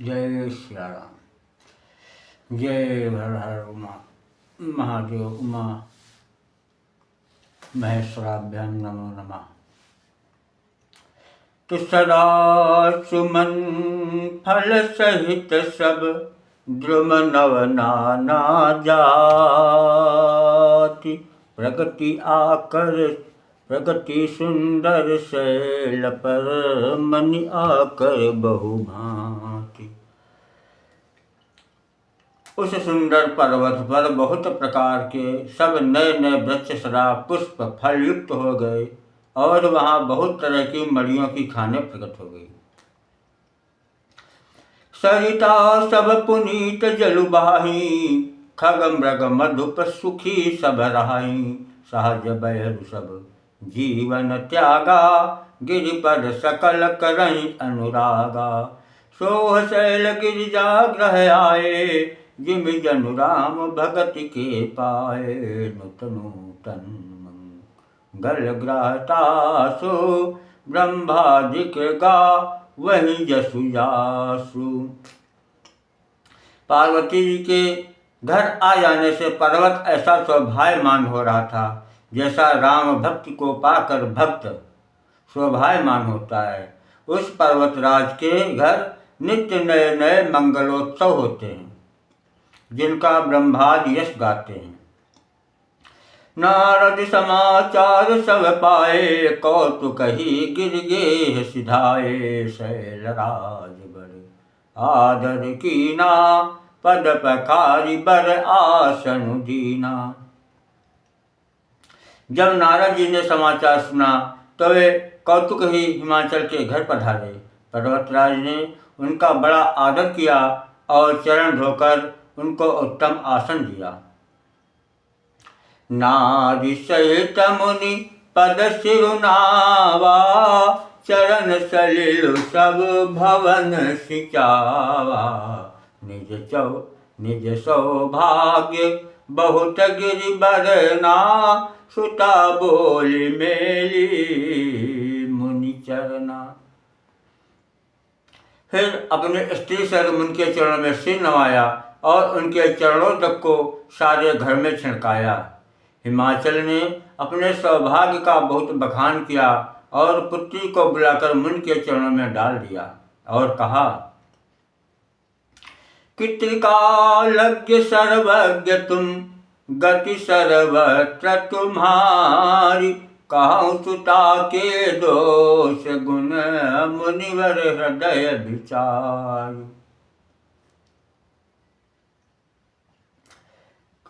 जय श्री राम। जय हर हर उमा महादेव उमा महेश्वराभ्याम नमो नमः। तो सदा सुमन फल सहित सब द्रुम नव नाना जाति प्रगति आकर प्रगति सुंदर शैल पर मनि आकर बहु भांति। उस सुंदर पर्वत पर बहुत प्रकार के सब नए नए वृक्ष सदा पुष्प फल युक्त हो गए और वहाँ बहुत तरह की मड़ियों की खाने प्रकट हो गई। सरिता सब पुनीत जलु बहाई खग मृग मधुप सुखी सब रहाई। सहज बयरु सब जीवन त्यागा गिरिपद सकल करई अनुरागा। सोह शैल गिरिजाग्रह आए जिम जनु राम भगति के पाए। नूतन नूतन मंगल ग्रहतासु ब्रह्मादिक गा वही जसु जासु। पार्वती जी के घर आ जाने से पर्वत ऐसा शोभायमान हो रहा था जैसा राम भक्ति को पाकर भक्त शोभायमान होता है। उस पर्वतराज के घर नित्य नए नए मंगलोत्सव होते हैं जिनका ब्रह्मादि यश गाते हैं। नारद समाचार सब पाए कौतुक ही गिर गेह सिधाए। शैलराज बड़े आदर कीना पद पखारी बर आसन दीना। जब नारद जी ने समाचार सुना तो वे कौतुक ही हिमाचल के घर पधारे। पर्वतराज ने उनका बड़ा आदर किया और चरण धोकर उनको उत्तम आसन दिया। नारी सहित मुनि पद सिरुनावा चरण सलिल सब भवन सिचावा। निज सौभाग्य बहुत गिरि बरना सुता बोली मेली मुनि चरना। फिर अपने स्त्री सर उनके चरणों में सिर नवाया और उनके चरणों तक को सारे घर में छिड़काया। हिमाचल ने अपने सौभाग्य का बहुत बखान किया और पुत्री को बुलाकर मुनि के चरणों में डाल दिया और कहा कि त्रिकालज्ञ सर्वज्ञ तुम गति सर्वत्र तुम्हारी। कहूँ सुता के दोष गुण मुनिवर हृदय विचार।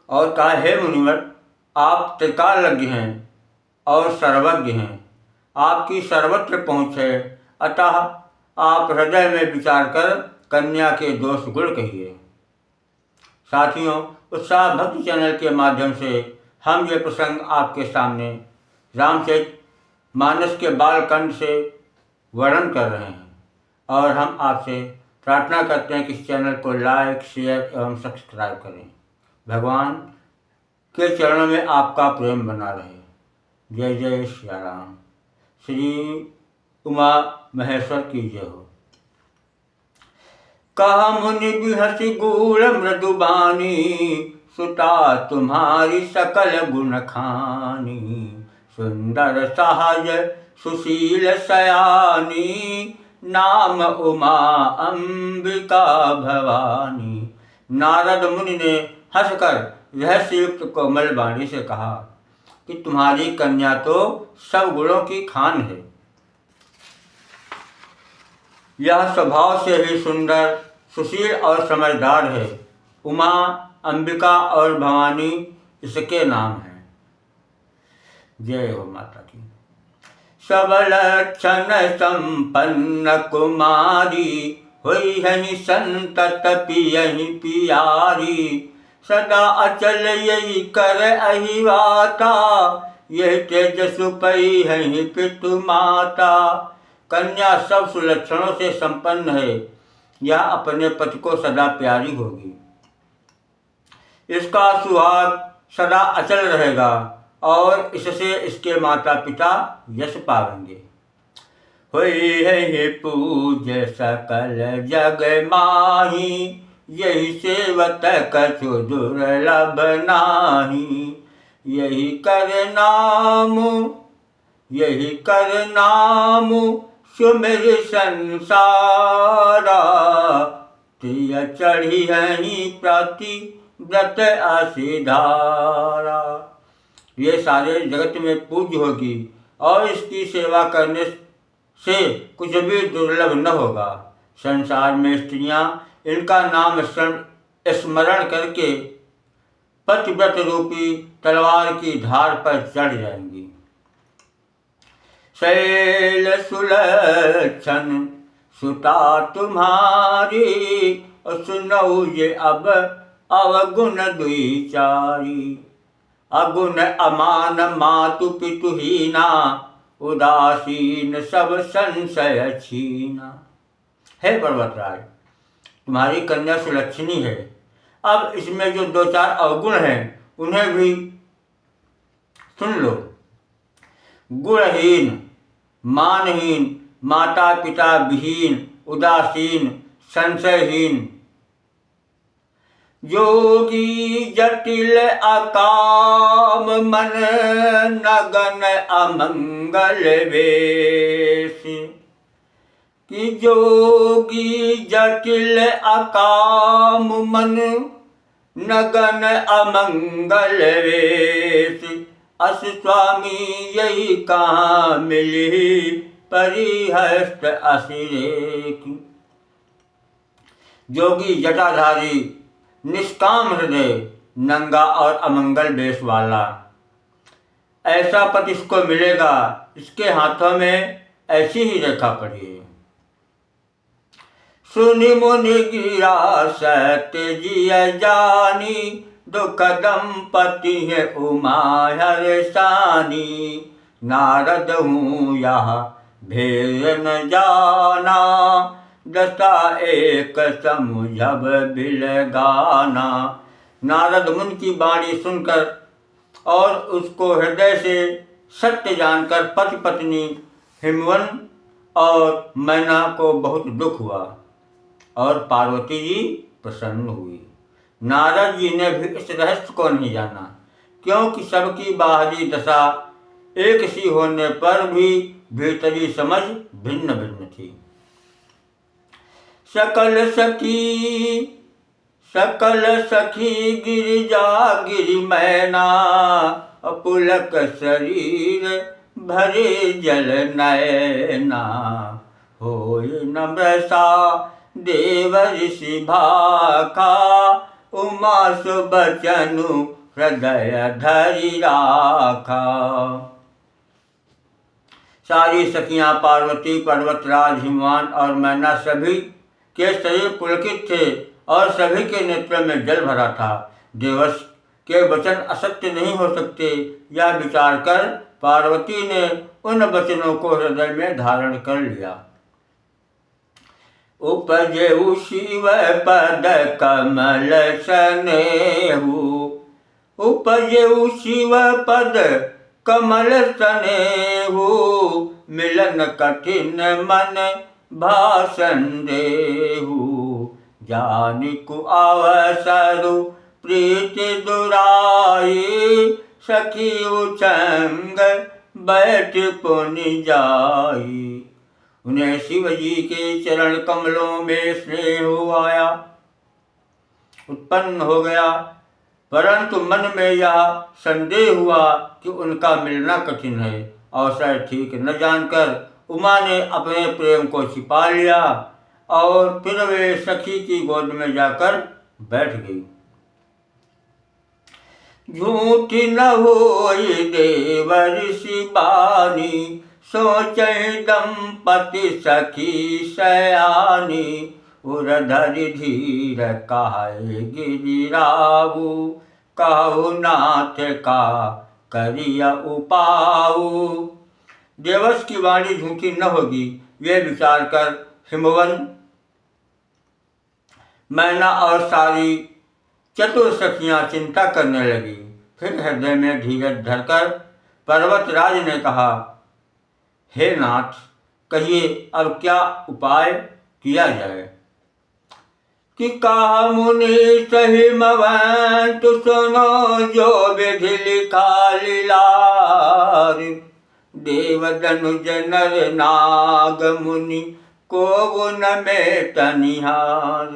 और कहा हे मुनिवर आप त्रिकालज्ञ हैं और सर्वज्ञ हैं, आपकी सर्वत्र पहुँच है, अतः आप हृदय में विचार कर कन्या के दोष गुण कहिए। साथियों, उत्साह भक्ति चैनल के माध्यम से हम ये प्रसंग आपके सामने रामचरित मानस के बालकांड से वर्णन कर रहे हैं और हम आपसे प्रार्थना करते हैं कि इस चैनल को लाइक शेयर एवं सब्सक्राइब करें। भगवान के चरणों में आपका प्रेम बना रहे। जय जय श्री राम। श्री उमा महेश्वर की जय हो। कहा मुनि बिहसी गूढ़ मृदुबानी सुता तुम्हारी सकल गुण खानी। सुंदर सहज सुशील सयानी नाम उमा अंबिका भवानी। नारद मुनि ने हंसकर रहस्ययुक्त कोमल वाणी से कहा कि तुम्हारी कन्या तो सब गुणों की खान है। यह स्वभाव से ही सुंदर सुशील और समझदार है। उमा अंबिका और भवानी इसके नाम हैं। जय हो माता की। सबल क्षण संपन्न कुमारी हुई है संतत पियहि पियारी। सदा अचल यही कर अहिवाता यही तेजसु पई है पितु माता। कन्या सब सुलक्षणों से संपन्न है, यह अपने पति को सदा प्यारी होगी। इसका सुहाग सदा अचल रहेगा और इससे इसके माता पिता यश पाएंगे। होई है पूज सकल जग माही, यही सेवत कछु दुर्लभ नाही। यही कर नाम सुमिर संसारा, तिय चढ़ी ही प्राति व्रत असिधारा। ये सारे जगत में पूज्य होगी और इसकी सेवा करने से कुछ भी दुर्लभ न होगा। संसार में स्त्रियां इनका नाम स्मरण करके पतिव्रत रूपी तलवार की धार पर चढ़ जाएंगी। शैल सुलक्षण सुता तुम्हारी, सुनऊ ये अब अवगुण द्विचारी। अगुण अमान मातु पितुहीना, उदासीन सब संशय छीना। हे पर्वतराज, तुम्हारी कन्या सुलक्षणी है। अब इसमें जो दो चार अवगुण हैं उन्हें भी सुन लो। गुणहीन, मानहीन, माता पिता विहीन, उदासीन, संशयहीन, योगी जटिल अकाम मन, नगन अमंगल वेश। कि जोगी जटिल अकाम मन, नगन अमंगल वेश। अस स्वामी यही कहाँ मिली, परिहस्त असिरेख। जोगी जटाधारी, निष्काम हृदय, नंगा और अमंगल वेश वाला, ऐसा पति इसको मिलेगा। इसके हाथों में ऐसी ही रेखा पड़ी है। सुनि मुनि गिरा सत्य जिय जानी, दुख दंपति है उमा हर्षानी। नारद हूँ यह भेद न जाना, दशा एक समुझब बिलगाना। नारद मुनि की वाणी सुनकर और उसको हृदय से सत्य जानकर पति पत्नी हिमवन और मैना को बहुत दुख हुआ और पार्वती जी प्रसन्न हुई। नारद जी ने भी इस रहस्य को नहीं जाना, क्योंकि सबकी बाहरी दशा एक सी होने पर भी भीतरी समझ भिन्न भिन्न थी। सकल सखी गिरिजा गिरि मैना, पुलक शरीर भरे जल नयना। होय नम्रता देव ऋषि भाखा, उमा सुबचनु हृदय धरि राखा। सारी सखियां पार्वती, पर्वतराज, हिमवान और मैना सभी के शरीर पुलकित थे और सभी के नेत्रों में जल भरा था। देवर्ष के वचन असत्य नहीं हो सकते, यह विचार कर पार्वती ने उन वचनों को हृदय में धारण कर लिया। उपजेउ शिव पद कमल सनेहु, उपजेउ शिव पद कमल सनेहु। मिलन कठिन मन भाषण देहु, जानिकु अवसरु प्रीति दुराई। सखी उचंग बैठ पुनि जाई, उन्हें शिव जी के चरण कमलों में स्नेह आया उत्पन्न हो गया, परंतु मन में यह संदेह हुआ कि उनका मिलना कठिन है। अवसर ठीक न जानकर उमा ने अपने प्रेम को छिपा लिया और फिर वे सखी की गोद में जाकर बैठ गई। झूठी न होई देव ऋषि बानी, सोचहि दंपति सखी सयानी। उरधरि धीर काहे गिरिराऊ, कहु नाथ का करिया उपाऊ। देवस की वाणी झूठी न होगी, ये विचार कर हिमवन, मैना और सारी चतुर सखियां चिंता करने लगी। फिर हृदय में धीरज धरकर पर्वतराज ने कहा, हे नाथ, कहिए अब क्या उपाय किया जाए। कि कहा मुनि सहिमवंत सुनो जो विधि लिखा लीलार, देव धनुज नर नाग मुनि को न में तनिहार।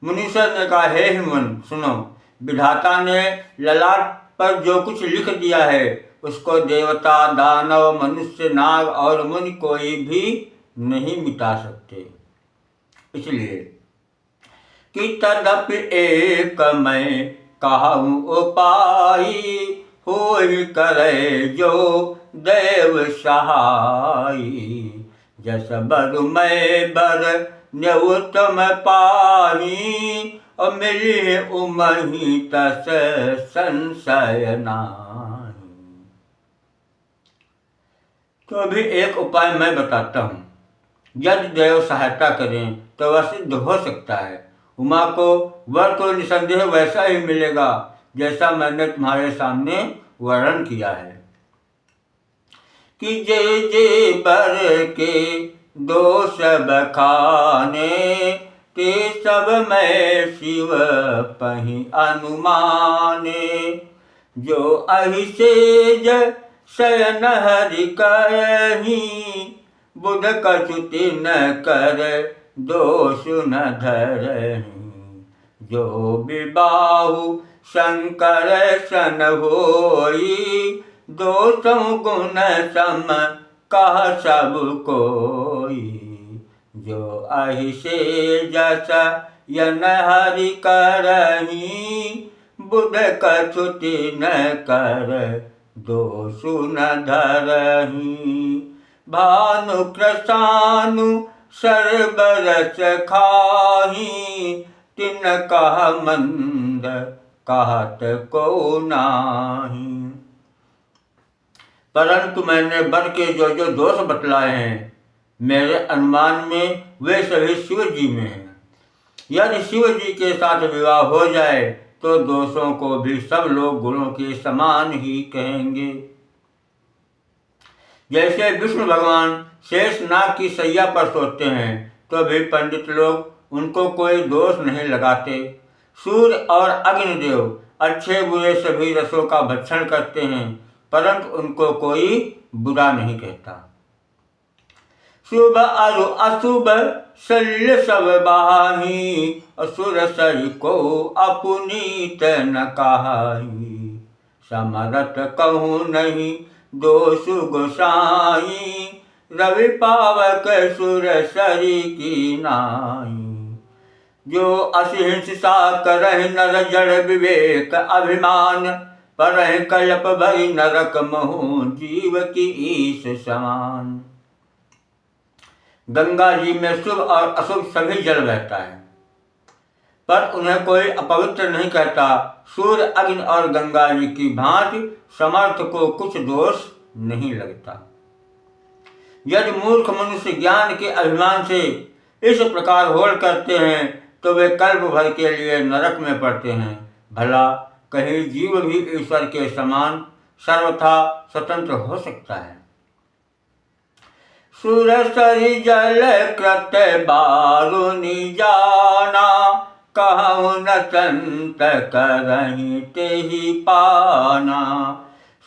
मुनीश्वर ने कहा, हे हिमवंत सुनो, विधाता ने ललाट पर जो कुछ लिख दिया है उसको देवता, दानव, मनुष्य, नाग और मुनि कोई भी नहीं मिटा सकते। इसलिए कि तदपि एक मैं कहूँ उपाय, होई करे जो देव सहाय। जस बर मैं बर न्युतम पाही, और मिली उमहि तस संशय नाही। तो अभी एक उपाय मैं बताता हूँ, यदि देव सहायता करें तो वह सिद्ध हो सकता है। उमा को वर तो निसंदेह वैसा ही मिलेगा जैसा मैंने तुम्हारे सामने वर्णन किया है। कि जे जे बर के दोष बखाने, ते सब मैं शिव पहि अनुमाने। जो अहिसेज शयन हरि करही, बुध कछुति न कर दोष न धरही। जो विबाहु शंकर सन होई, दोषों गुण सम कह सब कोई। जो अहिसे जस यन हरि करही, बुध कछुति न कर दोष न धरही। भानु कृसानु सर्वरस खाही, तिन कह मंद कहत को नाही। परंतु मैंने बर के जो जो दोष बतलाए हैं, मेरे अनुमान में वे सभी शिव जी में हैं। यदि शिव जी के साथ विवाह हो जाए तो दोषों को भी सब लोग गुणों के समान ही कहेंगे। जैसे विष्णु भगवान शेषनाग की सैया पर सोते हैं तो भी पंडित लोग उनको कोई दोष नहीं लगाते। सूर्य और अग्निदेव अच्छे बुरे सभी रसों का भक्षण करते हैं, परंतु उनको कोई बुरा नहीं कहता। शुभ अरु अशुभ शल्य सब बाही, असुर सरि को अपुनीत न कहाही। समरथ कहूँ नहीं दोष गोसाई, रवि पावक सुर सरि की नाई। जो असिहिंसा करहि नर जड़ विवेक अभिमान, परहि कल्प भई नरक महु जीव की ईश समान। गंगा जी में शुभ और अशुभ सभी जल बहता है, पर उन्हें कोई अपवित्र नहीं कहता। सूर्य, अग्नि और गंगा जी की भांति समर्थ को कुछ दोष नहीं लगता। यदि मूर्ख मनुष्य ज्ञान के अभिमान से इस प्रकार होड़ करते हैं तो वे कल्प भर के लिए नरक में पड़ते हैं। भला कहीं जीव भी ईश्वर के समान सर्वथा स्वतंत्र हो सकता है। सुर सरि जल कृत बारुनि जाना, कहूँ न संत करहि तेहि पाना।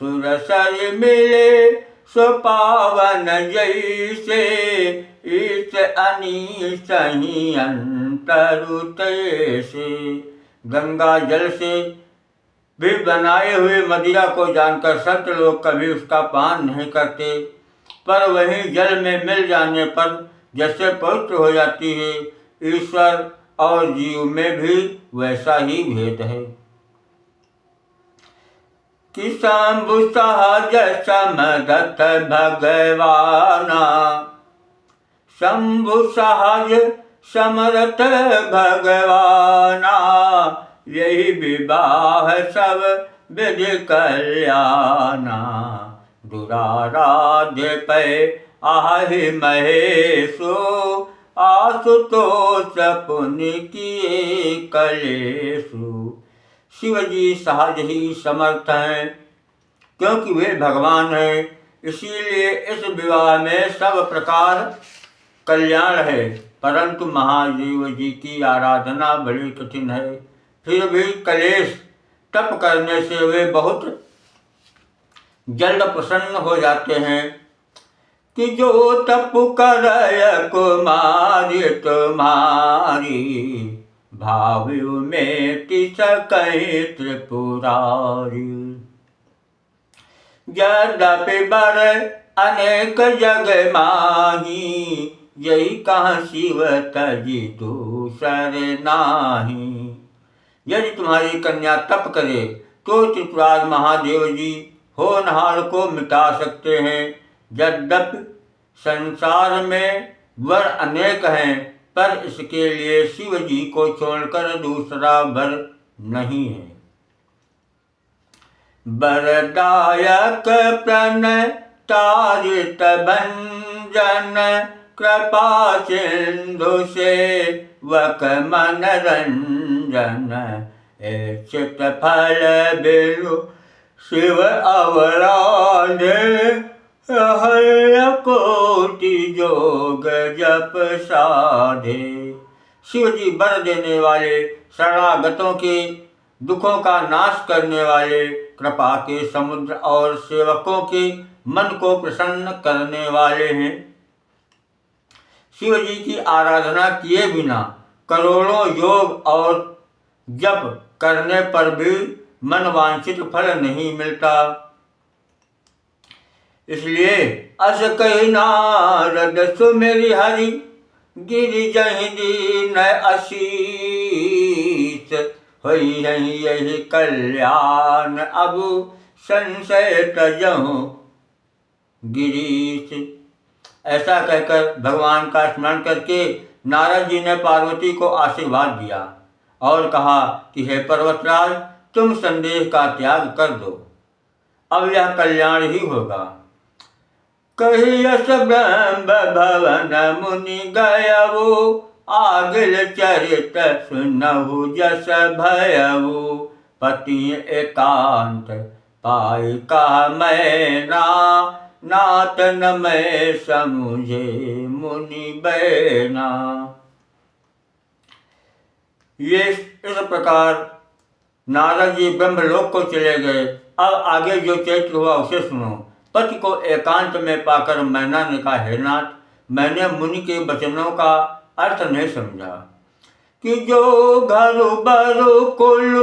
सुर सरि मिले सो पावन जैसे, ईश अनीश ही अंतरु तैसे। गंगा जल से भी बनाए हुए मदिरा को जानकर संत लोग कभी उसका पान नहीं करते, पर वही जल में मिल जाने पर जैसे पवित्र हो जाती है, ईश्वर और जीव में भी वैसा ही भेद है। कि शंभु सहज समदत भगवाना, शंभु सहज समरथ भगवाना। यही विवाह सब विधि कल्याणा, दुराराध्य पै आहि महेशो। आशुतोष पुण्य किए कलेशु। शिव जी सहज ही समर्थ हैं, क्योंकि वे भगवान हैं। इसीलिए इस विवाह में सब प्रकार कल्याण है, परंतु महादेव जी की आराधना बड़ी कठिन है। फिर भी कलेश तप करने से वे बहुत जल्द प्रसन्न हो जाते हैं कि जो तप करय कुमारी तुम्हारी, भाव्यु में सकहि त्रिपुरारी। यद्यपि बर अनेक जग माही, यही कहाँ शिव तजी दूसर नाही। यदि तुम्हारी कन्या तप करे तो त्रिपुरारी महादेव जी होनहार को मिटा सकते हैं। यद्यपि संसार में वर अनेक हैं, पर इसके लिए शिव जी को छोड़कर दूसरा वर नहीं है। वरदायक प्रणतारित भंजन, कृपा सिंधु से वक मनरंजन। चित फल बिलु शिव अवराधे, कोटि जोग जप साधे। शिव जी वर देने वाले, शरणागतों के दुखों का नाश करने वाले, कृपा के समुद्र और सेवकों के मन को प्रसन्न करने वाले हैं। शिव जी की आराधना किए बिना करोड़ों योग और जप करने पर भी मन वांछित फल नहीं मिलता। इसलिए अस कहि नारद सुमिरि हरि, गिरि जहि दीन असीस। होई यही कल्याण अब संशय तजहु गिरीश। ऐसा कहकर भगवान का स्मरण करके नारद जी ने पार्वती को आशीर्वाद दिया और कहा कि हे पर्वतराज, तुम संदेह का त्याग कर दो, अब यह कल्याण ही होगा। कहियस ब्रह्म भवन मुनि गयऊ, आगिल चरित सुनहु जस भयऊ। पति एकांत पाई कहा मैना, नाथ न मैं समुझे मुनि बैना। ये इस प्रकार नारद जी ब्रह्मलोक को चले गए। अब आगे जो चरित्र हुआ उसे सुनो। पति को एकांत में पाकर मैना ने कहा, हे नाथ, मैंने मुनि के वचनों का अर्थ नहीं समझा कि जो घर बरु कुल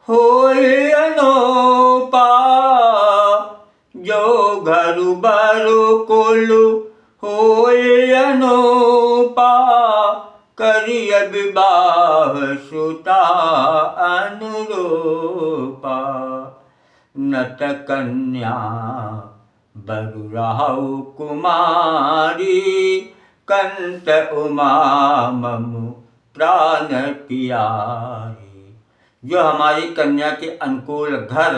होय अनोपा, जो घर बरु कुल होय अनोपा, करिय विवाह सुता अनुरूपा। नत कन्या बरु राहु कुमारी, कंत उमा ममु प्राण प्यारी। जो हमारी कन्या के अनुकूल घर,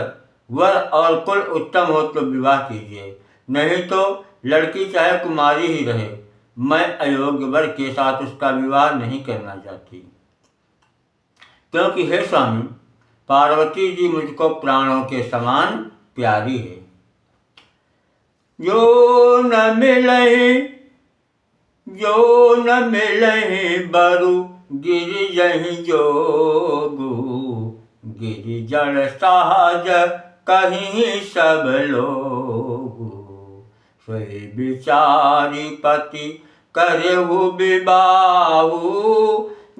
वर और कुल उत्तम हो तो विवाह कीजिए, नहीं तो लड़की चाहे कुमारी ही रहे, मैं अयोग्य वर के साथ उसका विवाह नहीं करना चाहती। क्योंकि हे स्वामी, पार्वती जी मुझको प्राणों के समान प्यारी है। जो न मिलहि बरु गिरिजहि जोगु, गिरिजन सहज कहीं सब लोगु। सोई विचारी पति करेहु विबाहु,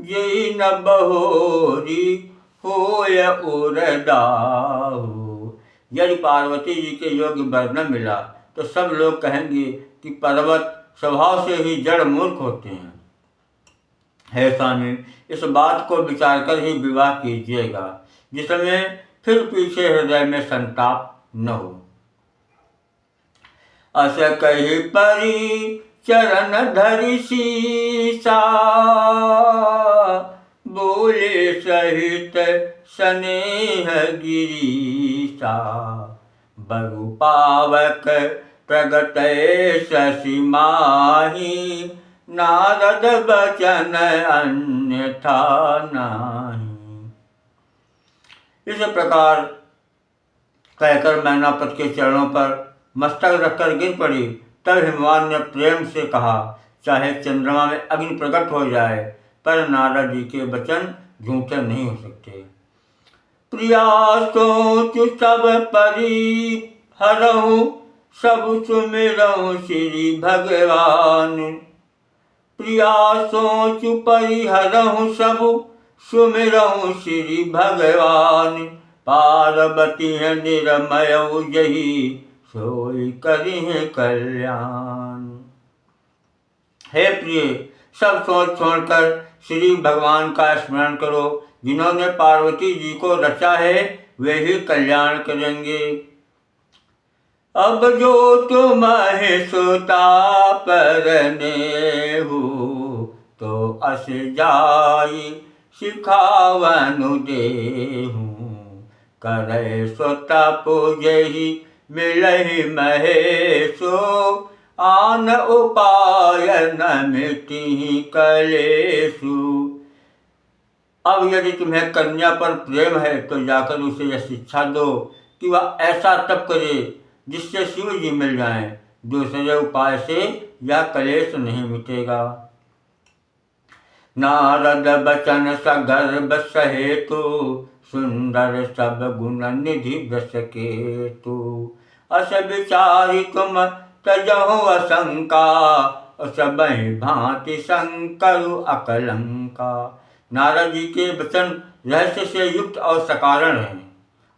जी न बहोरी होय उरदाहु। यदि पार्वती जी के योग्य वर न मिला तो सब लोग कहेंगे कि पर्वत स्वभाव से ही जड़ मूर्ख होते हैं। हे स्वामी, इस बात को विचार कर ही विवाह कीजिएगा, जिसमें फिर पीछे हृदय में संताप न हो। अस कही परी चरण धरि सीसा, बोले सहित स्नेह गिरीसा। बरु पावक प्रगट शशि माही, नारद बचन अन्यथा नाही। इस प्रकार कहकर मैनापत के चरणों पर मस्तक रखकर गिर पड़ी। तब हिमवान ने प्रेम से कहा, चाहे चंद्रमा में अग्नि प्रकट हो जाए, पर नारद जी के वचन झूठे नहीं हो सकते। प्रिया सोच सब परी हरहु, सब सुमिरहु श्री भगवान। प्रिया सोच परिहरहु, सब सुमिरहु श्री भगवान। पार्वती है निरमय जही, सोई करिहे कल्याण। हे प्रिय, सब सोच छोड़कर श्री भगवान का स्मरण करो। जिन्होंने पार्वती जी को रचा है वे ही कल्याण करेंगे। अब जो तुम्हें सुता परने हो, तो अस जाई सिखावनु देहूँ। करे सो तपो जही मिलहि महेशो, आन उपाय न मिटहि कलेशु। अब यदि तुम्हें कन्या पर प्रेम है तो जाकर उसे यह शिक्षा दो कि वह ऐसा तप करे जिससे शिव जी मिल जाएं। दूसरे उपाय से यह कलेश नहीं मिटेगा। नारद बचन सगर्भ सहेतु, सुंदर सब गुण निधि वृष केतु। अस विचारि तुम तजहु असंका, सबहि भांति शंकरु अकलंका। नारद जी के वचन रहस्य से युक्त और सकारण हैं,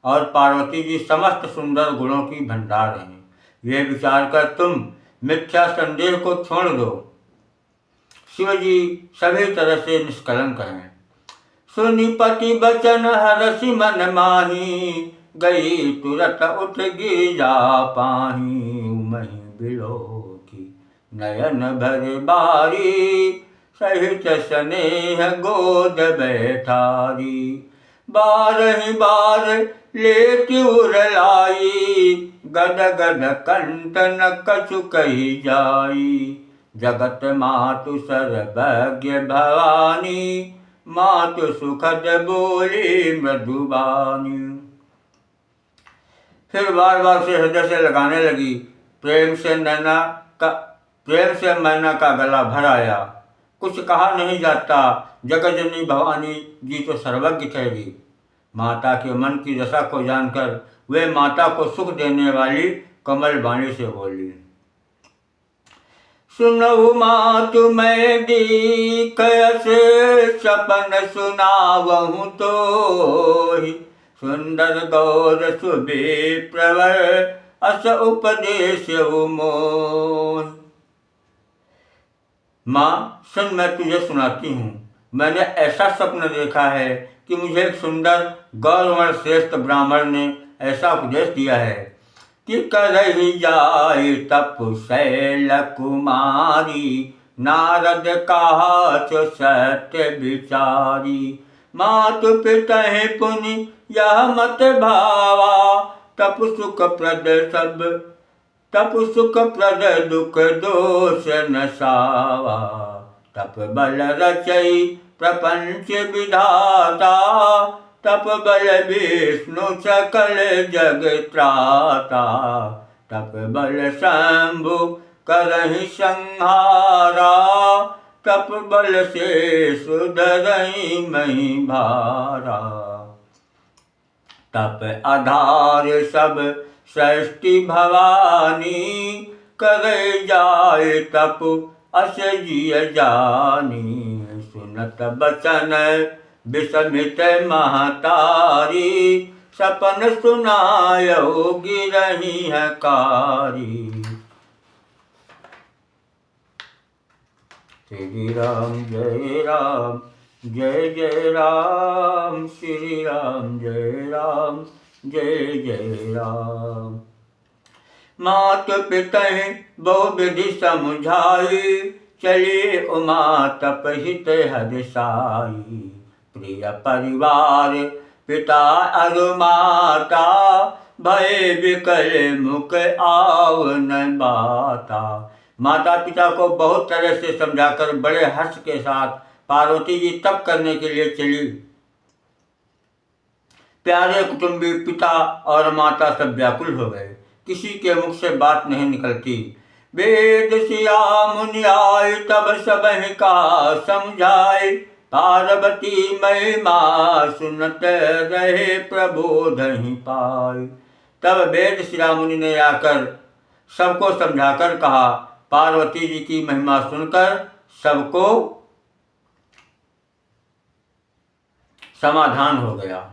और पार्वती जी समस्त सुंदर गुणों की भंडार हैं। ये विचार कर तुम मिथ्या संदेह को छोड़ दो। शिव जी सभी तरह से निष्कलंक हैं। सुनि पति बचन हरसि मन माही, गई तुरत उठ गिरिजा पाही। मही बिलो की नयन भर बारी, सहित स्नेह गोद बैठारी। बारहि बार लेति उरलाई, गद गद कंठ न कछु कही जाई। जगत मातु सर्वज्ञ भवानी, मातु सुखद बोली मृदुबानी। फिर बार बार से हृदय से लगाने लगी। प्रेम से मैना का गला भर आया। कुछ कहा नहीं जाता। जगतजननी भवानी जी तो सर्वज्ञ ठहरी। माता के मन की दशा को जानकर वे माता को सुख देने वाली कमल वाणी से बोली, सुनहु मातु मैं दीकयस, सपन सुनावहु तोहि। सुंदर गौर सुबे प्रवर, अस उपदेश मोहि। माँ सुन, मैं तुझे सुनाती हूँ। मैंने ऐसा स्वप्न देखा है कि मुझे एक सुंदर गौरवर्ण श्रेष्ठ ब्राह्मण ने ऐसा उपदेश दिया है कि करहि जाय तपु शैल कुमारी, नारद कहा तो सत्य विचारी। मातु पितहि पुनि यह मत भावा, तपु सुख प्रद दुख दोष न सावा। तप बल रचई प्रपंच विधाता, तप बल विष्णु सकल जग त्राता। तप बल शंभु करहि संहारा, तप बल से सुधरहि मही भारा। तप आधार सब सृष्टि भवानी, करे जाय तप अस जिय जानी। सुनत बचन विस्मित महतारी, सपन सुनायो गिरहि है कारी। श्री राम जय राम, जय जय राम। श्री राम जय राम, जय जय राम। मात पितहि बहु विधि समझाई, चली उमा तप हित हद साई। प्रिय परिवार पिता अरु माता, भय विकल मुख आव न बाता। माता पिता को बहुत तरह से समझाकर बड़े हर्ष के साथ पार्वती जी तप करने के लिए चली। प्यारे कुटुंबी पिता और माता सब व्याकुल हो गए। किसी के मुख से बात नहीं निकलती। वेद सिया मुनि आए तब सबहि कहा समझाए, पार्वती महिमा सुनत रहे प्रबोधहि पाए। तब वेद सिया मुनि ने आकर सबको समझाकर कहा, पार्वती जी की महिमा सुनकर सबको समाधान हो गया।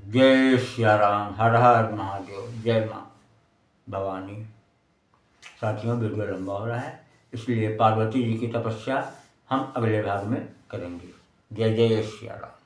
जय श्री राम, हर हर महादेव, जय माँ भवानी। साथियों, वीडियो लंबा हो रहा है, इसलिए पार्वती जी की तपस्या हम अगले भाग में करेंगे। जय जय श्री राम।